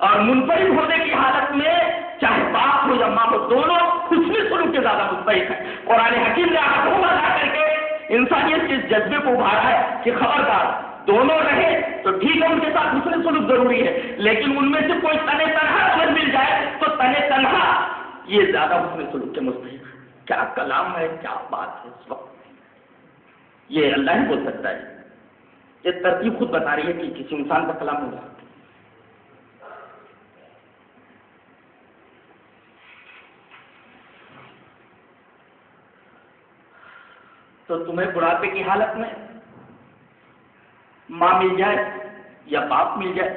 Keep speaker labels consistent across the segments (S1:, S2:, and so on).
S1: اور منفرد ہونے کی حالت میں چاہے باپ ہو یا ماں ہو، دونوں حسن سلوک کے زیادہ مستحق ہیں۔ قرآن حکیم نے آنکھوں میں لا کر کے انسانیت کے اس جذبے کو ابھارا ہے کہ خبردار دونوں رہے تو ٹھیک ہے، ان کے ساتھ حسن سلوک ضروری ہے، لیکن ان میں سے کوئی تنے تنہا اگر مل جائے تو تنے تنہا یہ زیادہ حسن سلوک کے مستحق ہے۔ کیا کلام ہے، کیا بات ہے اس وقت، یہ اللہ ہی بول سکتا ہے۔ یہ ترتیب خود بتا رہی ہے کہ کسی انسان کا کلام ہوگا۔ تو تمہیں بڑھاپے کی حالت میں ماں مل جائے یا باپ مل جائے،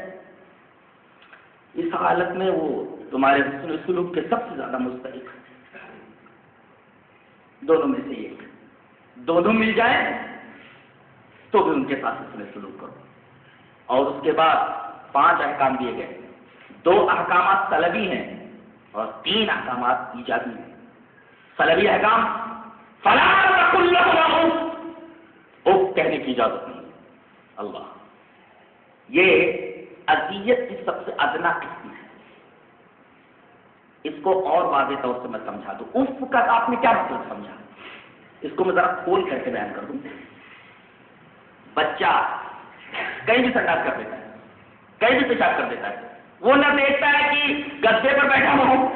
S1: اس حالت میں وہ تمہارے حسن سلوک کے سب سے زیادہ مستحق ہے۔ دونوں میں سے ایک، دونوں مل جائیں تو بھی ان کے ساتھ حسن سلوک کرو۔ اور اس کے بعد 5 احکام دیے گئے، 2 احکامات طلبی ہیں اور 3 احکامات ایجابی ہیں۔ طلبی احکام فلا تقل لهما اف کہنے کی اجازت نہیں، اللہ، یہ اذیت کی سب سے ادنا قسم ہے۔ اس کو اور واضح طور سے میں سمجھا دوں، اف کا آپ نے کیا مطلب سمجھا، اس کو میں ذرا کھول کر کے بیان کر دوں۔ بچہ کہیں بھی سنڈاس کر دیتا ہے، کہیں بھی پیشاب کر دیتا ہے، وہ نہ دیکھتا ہے کہ گدے پر بیٹھا ہوں،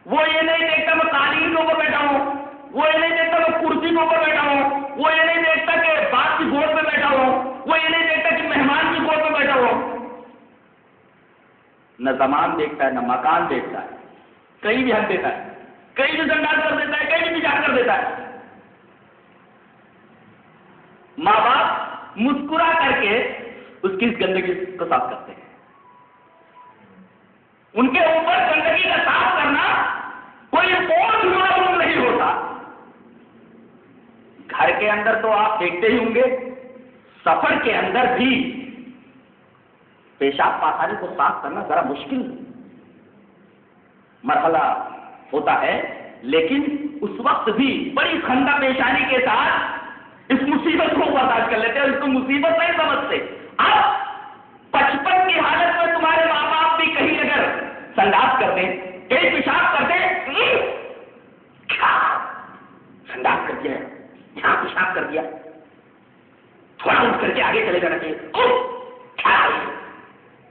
S1: وہ یہ نہیں دیکھتا میں قالین کے اوپر بیٹھا ہوں، وہ یہ نہیں دیکھتا میں کرسی کے اوپر بیٹھا ہوں، وہ یہ نہیں دیکھتا کہ باپ کی گود پہ بیٹھا ہوں، وہ یہ نہیں دیکھتا کہ مہمان کی گود پہ بیٹھا ہوں۔ نہ زمان دیکھتا ہے، نہ مکان دیکھتا ہے، کہیں بھی ہٹ دیتا ہے، کہیں بھی سنڈاس کر دیتا ہے، کہیں بھی پیشاب کر دیتا ہے۔ ماں باپ مسکرا کر کے اس کی اس گندگی کو صاف کرتے ہیں۔ ان کے اوپر گندگی کا صاف کرنا کوئی بہت معلوم نہیں ہوتا۔ گھر کے اندر تو آپ دیکھتے ہی ہوں گے، سفر کے اندر بھی پیشاب پاخانے کو صاف کرنا ذرا مشکل مرحلہ ہوتا ہے، لیکن اس وقت بھی بڑی خندہ پیشانی کے ساتھ اس مصیبت کو برداشت کر لیتے ہیں، اس کو مصیبت نہیں سمجھتے۔ اب 55 کی حالت میں تمہارے ماں باپ بھی کہیں اگر سنڈاس کر دیں، کہیں پیشاب کر دیں، سنڈاس کر دیا، یہاں پیشاب کر دیا، تھوڑا اٹھ کر کے آگے چلے جانا چاہیے۔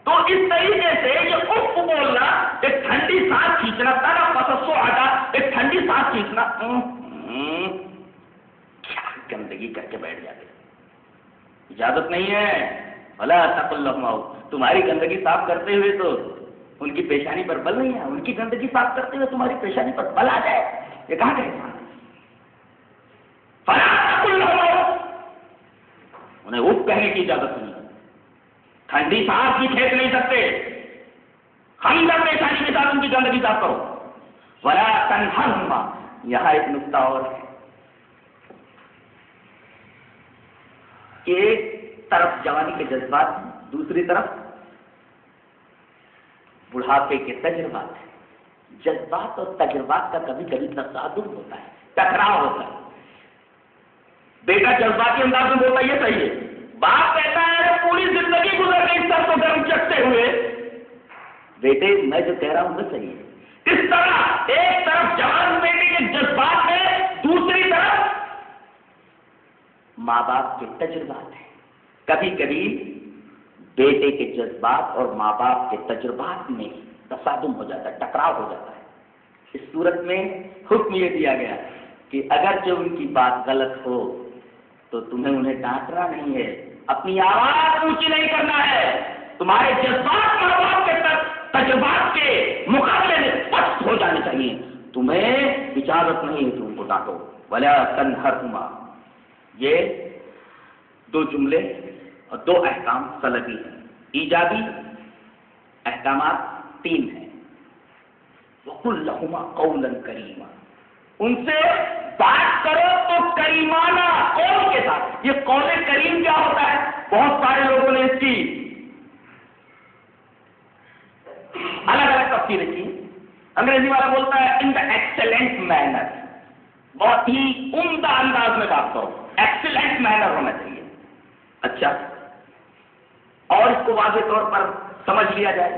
S1: تو اس طریقے سے یہ اف بولنا، ایک ٹھنڈی سانس کھینچنا، تارا پسسو ہٹا، ایک ٹھنڈی سانس کھینچنا، کیا گندگی کر کے بیٹھ جاتے، اجازت نہیں ہے۔ بھلا تقل لهما، تمہاری گندگی صاف کرتے ہوئے تو ان کی پیشانی پر بل نہیں ہے، ان کی گندگی صاف کرتے ہوئے تمہاری پیشانی پر بل آ جائے، یہ کہاں کا انسان ہے؟ فلا تقل لهما، انہیں اف کہنے کی اجازت نہیں، ٹھنڈی سانس بھی کھینچ نہیں سکتے، خندق پیشانی کے ساتھ ان کی گندگی صاف کرو۔ ولا تنهرهما، یہاں ایک نقطہ اور ہے کہ ایک طرف جوانی کے جذبات، دوسری طرف بڑھاپے کے تجربات ہیں۔ جذبات اور تجربات کا کبھی کبھی تصادم ہوتا ہے، ٹکراؤ ہوتا ہے۔ بیٹا جذباتی انداز میں بولتا ہے، یہ صحیح ہے، باپ کہتا ہے پوری زندگی گزر گئی سر کو گرم چکتے ہوئے، بیٹے میں جو کہہ رہا ہوں وہ صحیح ہے۔ اس طرح ایک طرف جوان بیٹے کے جذبات ہیں، دوسری طرف ماں باپ کے تجربات ہیں۔ کبھی کبھی بیٹے کے جذبات اور ماں باپ کے تجربات میں تصادم ہو جاتا ہے، ٹکراؤ ہو جاتا ہے۔ اس صورت میں حکم یہ دیا گیا کہ اگرچہ ان کی بات غلط ہو تو تمہیں انہیں ڈانٹنا نہیں ہے، اپنی آواز اونچی نہیں کرنا ہے، تمہارے جذبات ماں باپ کے تجربات کے مقابلے میں پست ہو جانے چاہیے، تمہیں اجازت نہیں ہے کہ ان کو ڈانٹو۔ ولا تنہرهما، یہ 2 جملے اور 2 احکام طلبی ہیں۔ ایجابی احکامات 3 ہیں۔ وَقُلْ لَهُمَا قَوْلًا كَرِيمًا، ان سے بات کرو تو کریمانہ قول کے ساتھ۔ یہ قول کریم کیا ہوتا ہے؟ بہت سارے لوگوں نے اس کی الگ الگ تفسیریں کی۔ انگریزی والا بولتا ہے ان دا ایکسلنٹ مینر، بہت ہی عمدہ انداز میں بات کرو، ایکسلنٹ مینر ہونا چاہیے۔ اچھا، اور اس کو واضح طور پر سمجھ لیا جائے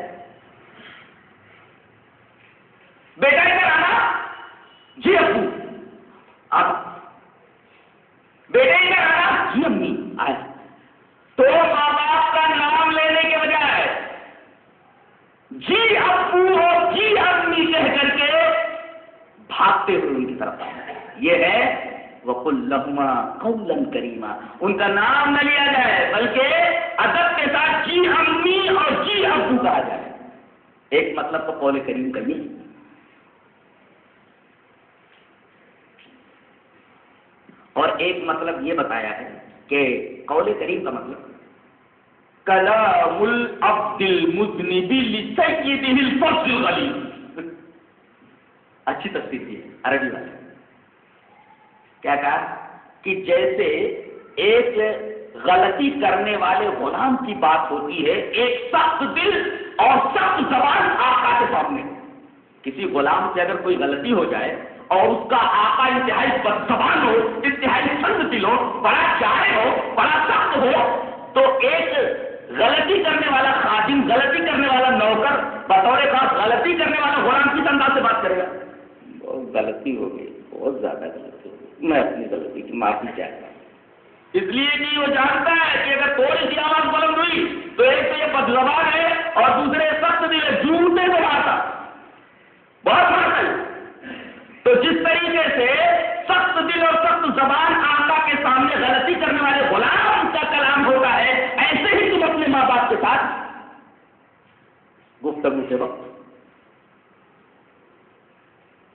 S1: بیٹا ادھر آنا، جی ابو آ، بیٹے ادھر آنا، جی امی آئے. تو ماں باپ کا نام لینے کے بجائے جی ابو اور جی امی کہہ کر کے بھاگتے ہوئے ان کی طرف آنا. یہ ہے وَقُلْ لَهُمَا قَوْلًا كَرِيمًا. ان کا نام نہ لیا جائے بلکہ ادب کے ساتھ جی امی اور جی ابو کہا جائے. ایک مطلب تو قول کریم کا یہ، اور ایک مطلب یہ بتایا ہے کہ قول کریم کا مطلب کلام العبد المذنب لسیدہ الفضل الغلیظ. اچھی تفسیر کی ہے عربی والے. کیا کہا کہ جیسے ایک غلطی کرنے والے غلام کی بات ہوتی ہے، ایک سخت دل اور سخت زبان آقا کے سامنے. کسی غلام سے اگر کوئی غلطی ہو جائے اور اس کا آقا انتہائی بدزبان ہو، انتہائی سخت دل ہو، بڑا جائر ہو، بڑا سخت ہو، تو ایک غلطی کرنے والا خادم، غلطی کرنے والا نوکر بطور خاص غلطی کرنے والا غلام کس انداز سے بات کرے گا؟ بہت غلطی ہو گئی، بہت زیادہ غلطی ہو گئی، میں اپنی غلطی کی معافی چاہتا ہوں. اس لیے کہ وہ جانتا ہے کہ اگر تھوڑی سی آواز بلند ہوئی تو ایک تو یہ بدزبان ہے اور دوسرے سخت دل ہے، جھوٹے سے مارتا، بہت مارتا ہے. تو جس طریقے سے سخت دل اور سخت زبان آقا کے سامنے غلطی کرنے والے غلام کا کلام ہوتا ہے، ایسے ہی تم اپنے ماں باپ کے ساتھ گفتگو کے وقت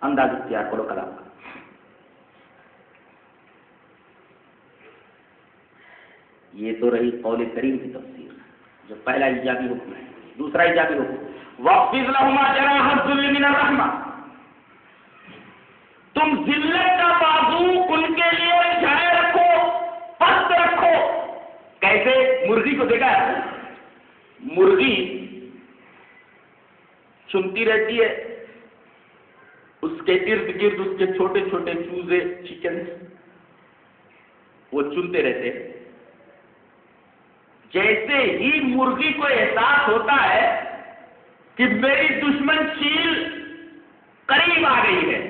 S1: انداز اختیار کرو کلام کا. یہ تو رہی قول کریم کی تفسیر، جو پہلا ایجابی حکم ہے. دوسرا ایجابی حکم وَاخْفِضْ لَهُمَا جَنَاحَ الذُّلِّ مِنَ الرَّحْمَةِ. تم ذلت کا بازو ان کے لیے جائے رکھو، پست رکھو. کیسے؟ مرغی کو دیکھا ہے، مرغی چنتی رہتی ہے، اس کے ارد گرد اس کے چھوٹے چھوٹے چوزے، چکن، وہ چنتے رہتے ہیں. جیسے ہی مرغی کو احساس ہوتا ہے کہ میری دشمن چیل قریب آ گئی ہے،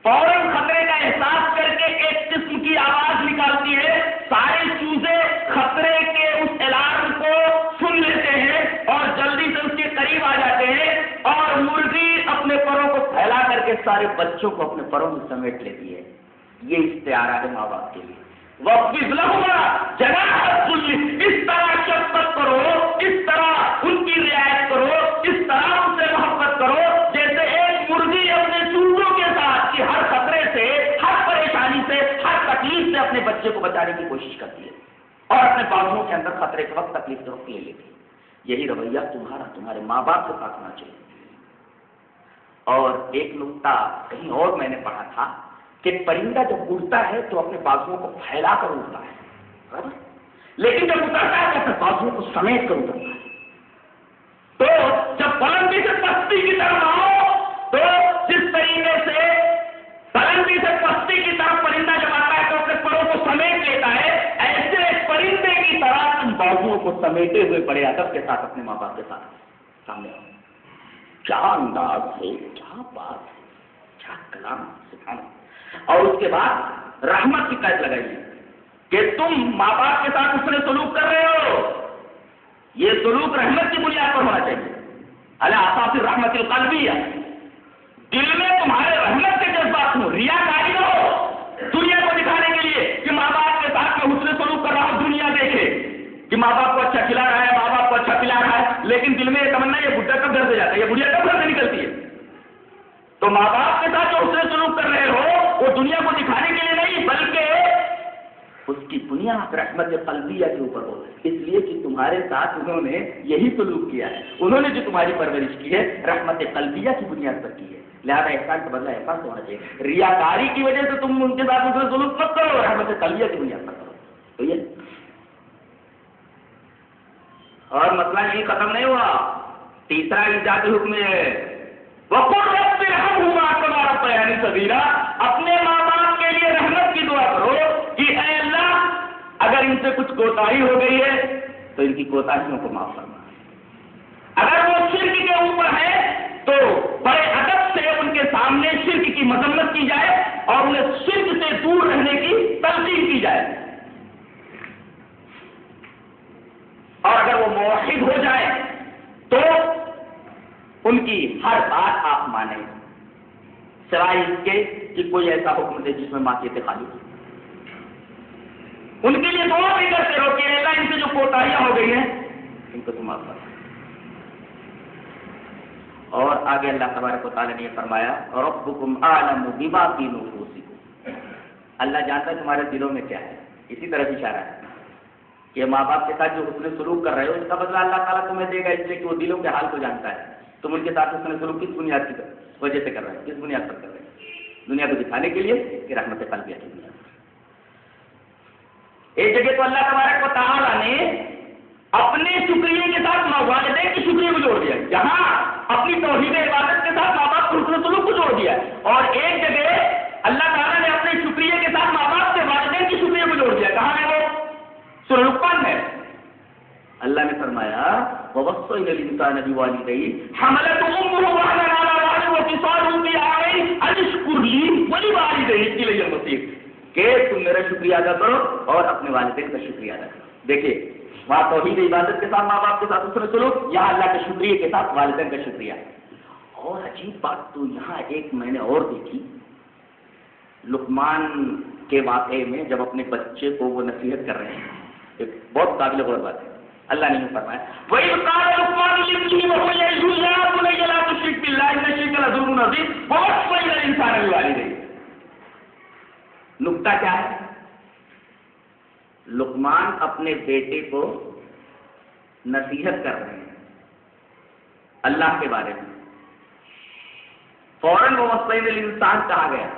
S1: فوراً خطرے کا احساس کر کے ایک قسم کی آواز نکالتی ہے. سارے چوزے خطرے کے اس الارم کو سن لیتے ہیں اور جلدی سے اس کے قریب آ جاتے ہیں، اور مرغی اپنے پروں کو پھیلا کر کے سارے بچوں کو اپنے پروں میں سمیٹ لیتی ہے. یہ استعارہ ہے ماں باپ کے لیے. وَاخْفِضْ لَهُمَا جَنَاحَ الذُّلِّ. اس طرح شفقت کرو، اس طرح ان کی رعایت کرو، اس طرح ان سے محبت کرو جیسے ایک مرغی اپنے چوزوں کے ساتھ کہ ہر خطرے سے، ہر پریشانی سے، ہر تکلیف سے اپنے بچے کو بچانے کی کوشش کرتی ہے اور اپنے بازوؤں کے اندر خطرے کے وقت تکلیف کے وقت لے لیتی ہے. یہی رویہ تمہارے ماں باپ کے ساتھ ہونا چاہیے. اور ایک نقطہ کہیں اور میں نے پڑھا تھا کہ پرندہ جب اڑتا ہے تو اپنے بازوؤں کو پھیلا کر اڑتا ہے، لیکن جب اترتا ہے تو اپنے بازوؤں کو سمیٹ کر اترتا ہے. تو جب بلندی سے پستی کی طرف آؤ تو جس طریقے سے بلندی سے پستی کی طرف پرندہ جب آتا ہے تو اپنے پروں کو سمیٹ لیتا ہے، ایسے پرندے کی طرح تم بازوؤں کو سمیٹے ہوئے بڑے ادب کے ساتھ اپنے ماں باپ کے ساتھ سامنے آؤ. کیا انداز ہے، کیا بات ہے، کیا کلام، سبحان اللہ. اور اس کے بعد رحمت کی قید لگائیے کہ تم ماں باپ کے ساتھ اس نے سلوک کر رہے ہو، یہ سلوک رحمت کی بنیاد پر ہونا چاہیے. علی اساس الرحمت القلبیہ. دل میں تمہارے رحمت کے جذبات ہوں، ریاکاری نہ ہو دنیا کو دکھانے کے لیے کہ ماں باپ کے ساتھ میں حسن سلوک کر رہا ہوں، دنیا دیکھے کہ ماں باپ کو اچھا کھلا رہا ہے، ماں باپ کو اچھا پلا رہا ہے، لیکن دل میں یہ تمنا یہ بڈھا کب گھر سے جاتا ہے، یہ بڑھیا کب گھر سے نکلتی ہے. تو ماں باپ کے ساتھ جو حسن سلوک کر رہے ہو وہ دنیا کو دکھانے کے لیے نہیں بلکہ اس کی بنیاد رحمت قلبیہ کے اوپر ہو، اس لیے کہ تمہارے ساتھ انہوں نے یہی سلوک کیا ہے، انہوں نے جو تمہاری پرورش کی ہے رحمت قلبیہ کی بنیاد پر کی ہے. لہٰذا احسان کا بدلہ احسان ہونا چاہیے. ریاکاری کی وجہ سے تم ان کے ساتھ دوسرے سلوک مت کرو، رحمت قلبیہ کی بنیاد پر کرو. تو یہ اور مسئلہ یہی ختم نہیں ہوا. تیسرا ایجابی حکم ہے وَقُلْ رَبِّ ارْحَمْهُمَا كَمَا رَبَّيَانِي صَغِيرًا. اپنے ماں باپ کے لیے رحمت کی دعا کرو کہ اے اللہ اگر ان سے کچھ کوتاہی ہو گئی ہے تو ان کی کوتاہیوں کو معاف کرنا. اگر وہ شرک کے اوپر ہے تو بڑے ادب سے ان کے مذمت کی جائے اور انہیں شرک سے دور رہنے کی تلقین کی جائے، اور اگر وہ موحد ہو جائے تو ان کی ہر بات آپ مانیں، سوائے اس کے کہ کوئی ایسا حکم دے جس میں معصیت خالی ہو۔ ان کے لیے دعا بھی کرتے رہو کہ اللہ ان سے جو کوتاہیاں ہو گئی ہیں ان کو تم معاف کر۔ اور آگے اللہ تبارک و تعالیٰ نے یہ فرمایا ربکم اعلم بما فی نفوسکم، اللہ جانتا ہے تمہارے دلوں میں کیا ہے۔ اسی طرح اشارہ ہے کہ ماں باپ کے ساتھ جو حسن سلوک کر رہے ہو اس کا بدلہ اللہ تعالیٰ تمہیں دے گا، اس لیے کہ وہ دلوں کے حال کو جانتا ہے۔ تم ان کے ساتھ حسن سلوک کس بنیاد کی وجہ سے کر رہے ہیں، کس بنیاد پر کر رہے ہیں؟ دنیا کو دکھانے کے لیے کہ رحمت قلبیہ کی بنیاد پر۔ ایک جگہ تو اللہ تبارک و تعالیٰ نے اپنے شکریہ کے ساتھ والدین کے شکریہ کو جوڑ دیا، جہاں اپنی توحید عبادت کے ساتھ ماں باپ حسن سلوک کو جوڑ دیا، اور ایک جگہ اللہ تعالیٰ نے اپنے شکریہ کے ساتھ ماں باپ سے والدین کے شکریہ کو جوڑ دیا۔ کہاں ہے وہ؟ سورہ لقمان ہے۔ اللہ نے فرمایا وَوَصَّيْنَا الْإِنسَانَ بِوَالِدَيْهِ حَمَلَتْهُ أُمُّهُ وَهْنًا عَلَىٰ وَهْنٍ وَفِصَالُهُ فِي عَامَيْنِ أَنِ اشْكُرْ لِي وَلِوَالِدَيْكَ إِلَيَّ الْمَصِيرُ، کہ تم میرا شکریہ ادا کرو اور اپنے والدین کا شکریہ ادا کرو۔ دیکھیے وہاں توحید عبادت کے ساتھ ماں باپ کے ساتھ حسن سلوک، یہاں اللہ کے شکریہ کے ساتھ والدین کا شکریہ۔ اور عجیب بات تو یہاں ایک میں نے اور دیکھی، لقمان کے واقعے میں جب اپنے بچے کو وہ نصیحت کر رہے ہیں، ایک بہت قابل غور بات ہے۔ اللہ نے فرمایا وَإِذْ قَالَ لُقْمَانُ لِابْنِهِ وَهُوَ يَعِظُهُ يَا بُنَيَّ لَا تُشْرِكْ بِاللَّهِ إِنَّ الشِّرْكَ لَظُلْمٌ عَظِيمٌ وَوَصَّيْنَا الْإِنسَانَ بِوَالِدَيْهِ۔ نکتہ کیا ہے؟ لقمان اپنے بیٹے کو نصیحت کر رہے ہیں اللہ کے بارے میں، فوراً وَوَصَّيْنَا الْإِنسَانَ کہا گیا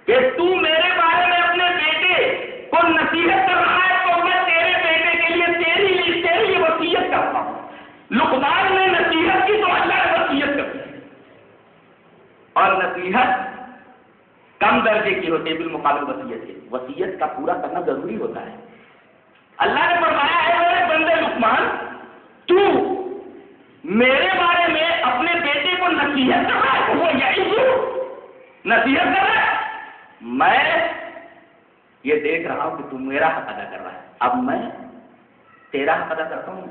S1: کہ تو میرے بارے میں اپنے بیٹے کو نصیحت کر رہا ہے تو میں تیرے بیٹے کے لیے تیری لیے وصیت کرتا ہوں۔ لقمان نے نصیحت کی تو اللہ نے وصیت کر دی، اور نصیحت کم درجے کی ہوتی ہے بالمقابل وصیت کے۔ وصیت کا پورا کرنا ضروری ہوتا ہے۔ اللہ نے فرمایا ہے میرے بندے لقمان، تو میرے بارے میں اپنے بیٹے کو نصیحت کر رہا ہے، وہ یہی نصیحت کر رہا ہے، میں یہ دیکھ رہا ہوں کہ تم میرا حق ادا کر رہا ہے، اب میں تیرا حق ادا کرتا ہوں،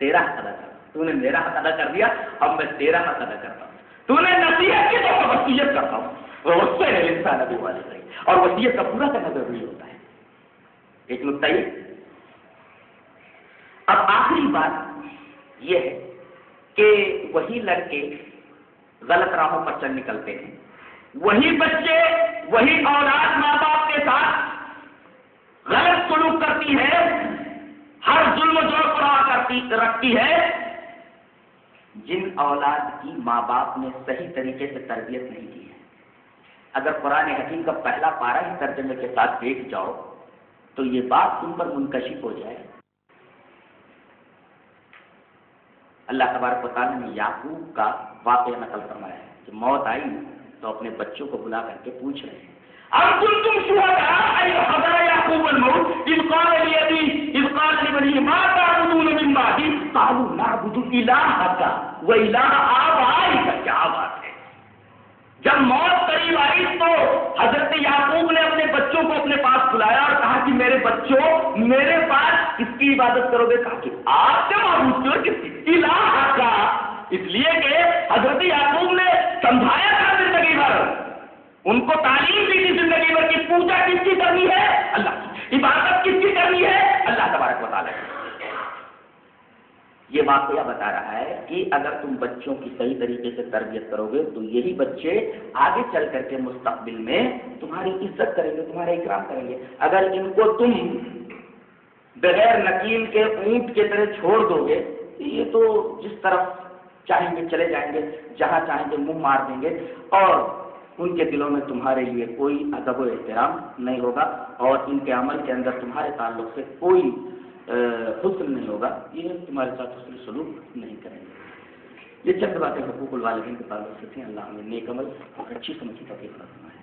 S1: تیرا حق ادا کرتا ہوں۔ تو نے میرا حق ادا کر دیا، اب میں تیرا حق ادا کرتا ہوں۔ تو نے نصیحت کی تو میں وصیت کرتا ہوں، وَوَصَّيْنَا الْإِنسَانَ بِوَالِدَيْهِ، اور وصیت کا پورا کرنا ضروری ہوتا ہے۔ ایک نکتہ یہ۔ اب آخری بات یہ ہے کہ وہی لڑکے غلط راہوں پر چل نکلتے ہیں، وہی بچے، وہی اولاد ماں باپ کے ساتھ غلط سلوک کرتی ہے، ہر ظلم و جور کو روا رکھتی ہے، جن اولاد کی ماں باپ نے صحیح طریقے سے تربیت نہیں کی ہے۔ اگر قرآن حکیم کا پہلا پارہ ہی ترجمے کے ساتھ دیکھ جاؤ تو یہ بات تم پر منکشف ہو جائے۔ اللہ تبارک و تعالیٰ نے یعقوب کا واقعہ نقل فرمایا ہے کہ موت آئی تو اپنے بچوں کو بلا کر کے پوچھ رہے ہیں ام کنتم شہداء اذ حضر یعقوب الموت اذ قال لبنیہ ما تعبدون من بعدی قالوا نعبد الہک و الہ آبائک۔ کیا بات ہے! جب موت قریب آئی تو حضرت یعقوب نے اپنے بچوں کو اپنے پاس بلایا اور کہا کہ میرے بچوں میرے پاس کس کی عبادت کرو گے؟ کہا کہ آپ سے معبود کرو، کس کی؟ الہ کا۔ اس لیے کہ حضرت یعقوب نے سمجھایا تھا زندگی بھر، ان کو تعلیم دی تھی زندگی بھر کی پوجا کس کی کرنی ہے؟ اللہ کی۔ عبادت کس کی کرنی ہے؟ اللہ تبارک و تعالیٰ کی۔ یہ واقعہ بتا رہا ہے کہ اگر تم بچوں کی صحیح طریقے سے تربیت کرو گے تو یہی بچے آگے چل کر کے مستقبل میں تمہاری عزت کریں گے، تمہارا اکرام کریں گے۔ اگر ان کو تم بغیر نکیل کے اونٹ کی طرح چھوڑ دو گے یہ تو جس طرف چاہیں گے چلے جائیں گے، جہاں چاہیں گے منہ مار دیں گے، اور ان کے دلوں میں تمہارے لیے کوئی ادب و احترام نہیں ہوگا، اور ان کے عمل کے اندر تمہارے تعلق سے کوئی حسن نہیں ہوگا، یہ تمہارے ساتھ حسن سلوک نہیں کریں گے۔ یہ چند باتیں حقوق الوالدین کے تعلق سے تھیں۔ اللہ ہمیں نیک عمل اور اچھی سمجھ کی توفیق عطا فرمائے۔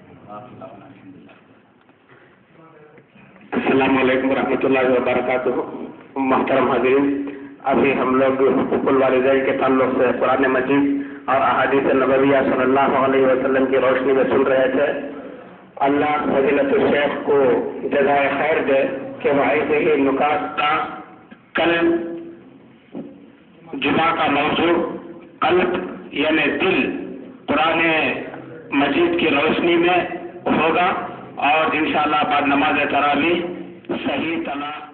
S2: السلام علیکم ورحمۃ اللہ وبرکاتہ۔ محترم حاضرین، ابھی ہم لوگ حقوق الوالدین کے تعلق سے قرآن مجید اور احادیث نبویہ صلی اللہ علیہ وسلم کی روشنی میں سن رہے تھے. اللہ فضیلت الشیخ کو جزائے خیر دے کہ وہ ایسے ہی نکات کا کل جمعہ کا موضوع قلب یعنی دل قرآن مجید کی روشنی میں ہوگا اور انشاءاللہ بعد نماز تراویح صحیح طرح